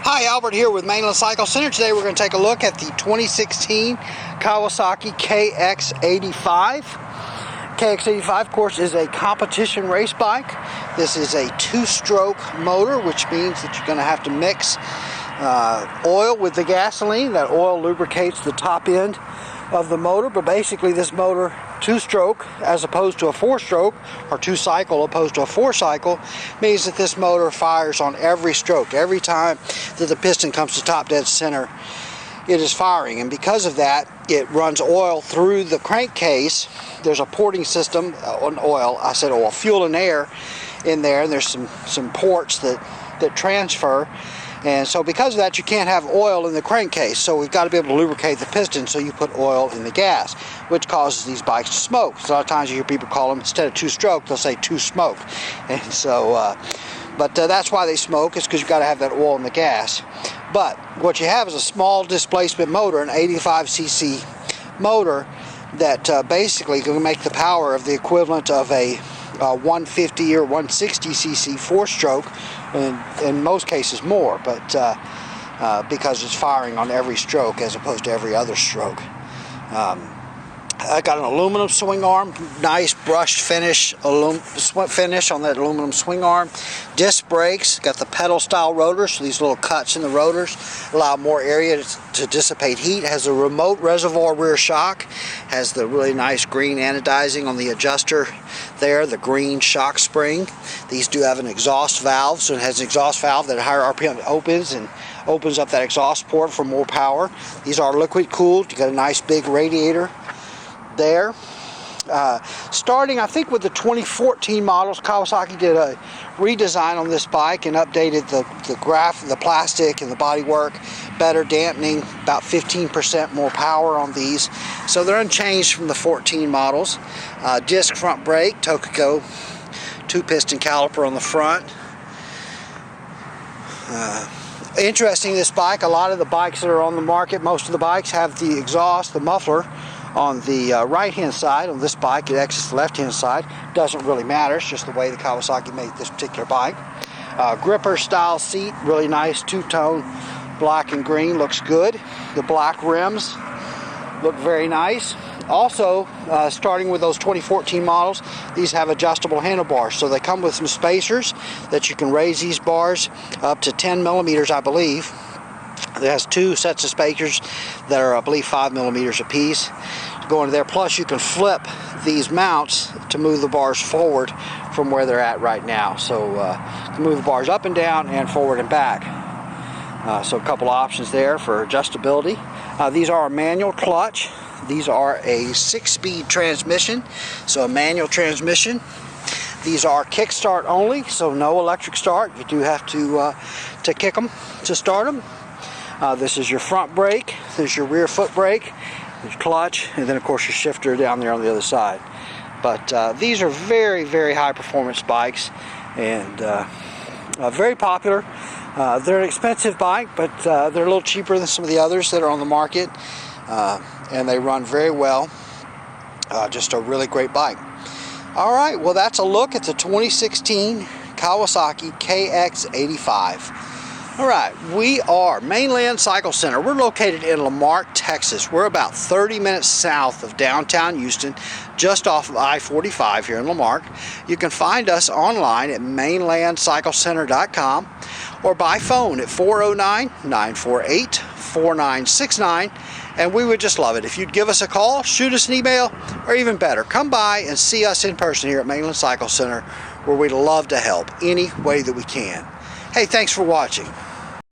Hi, Albert here with Mainland Cycle Center. Today we're going to take a look at the 2016 Kawasaki KX85. KX85, of course, is a competition race bike. This is a two-stroke motor, which means that you're going to have to mix oil with the gasoline. That oil lubricates the top end of the motor, but basically this motor, two-stroke as opposed to a four-stroke, or two-cycle opposed to a four-cycle, means that this motor fires on every stroke. Every time that the piston comes to top dead center, it is firing, and because of that, it runs oil through the crankcase. There's a porting system on oil. I said oil, fuel and air in there, and there's some ports that transfer. And so because of that, you can't have oil in the crankcase. So we've got to be able to lubricate the piston, so you put oil in the gas, which causes these bikes to smoke. So a lot of times you hear people call them, instead of two-stroke, they'll say two-smoke. And so, that's why they smoke, is because you've got to have that oil in the gas. But what you have is a small displacement motor, an 85cc motor, that basically can make the power of the equivalent of a 150 or 160cc four-stroke, in most cases more, but because it's firing on every stroke as opposed to every other stroke. I got an aluminum swing arm, nice brushed finish on that aluminum swing arm. Disc brakes, got the pedal style rotors, so these little cuts in the rotors allow more area to dissipate heat. It has a remote reservoir rear shock, has the really nice green anodizing on the adjuster there, the green shock spring. These do have an exhaust valve, so it has an exhaust valve that at higher RPM opens up that exhaust port for more power. These are liquid cooled. You got a nice big radiator there. Starting, I think, with the 2014 models, Kawasaki did a redesign on this bike and updated the plastic and the bodywork, better dampening, about 15% more power on these. So they're unchanged from the 14 models. Disc front brake, Tokico 2-piston caliper on the front. Interesting, this bike, a lot of the bikes that are on the market, most of the bikes have the exhaust, the muffler, on the right hand side. On this bike it exits the left hand side. Doesn't really matter, it's just the way the Kawasaki made this particular bike. Gripper style seat, really nice, two-tone black and green, looks good. The black rims look very nice. Also, starting with those 2014 models, these have adjustable handlebars, so they come with some spacers that you can raise these bars up to 10 millimeters, I believe. It has two sets of spacers that are, I believe, 5 millimeters apiece. Go into there. Plus, you can flip these mounts to move the bars forward from where they're at right now. So, you can move the bars up and down and forward and back. So, a couple options there for adjustability. These are a manual clutch. These are a 6-speed transmission, so a manual transmission. These are kickstart only, so no electric start. You do have to kick them to start them. This is your front brake, there's your rear foot brake, your clutch, and then of course your shifter down there on the other side. But these are very, very high performance bikes, and very popular. They're an expensive bike, but they're a little cheaper than some of the others that are on the market, and they run very well. Just a really great bike. Alright, well, that's a look at the 2016 Kawasaki KX85. Alright, we are Mainland Cycle Center. We're located in Marque, Texas. We're about 30 minutes south of downtown Houston, just off of I-45 here in Marque. You can find us online at mainlandcyclecenter.com or by phone at 409-948-4969, and we would just love it if you'd give us a call, shoot us an email, or even better, come by and see us in person here at Mainland Cycle Center, where we'd love to help any way that we can. Hey, thanks for watching.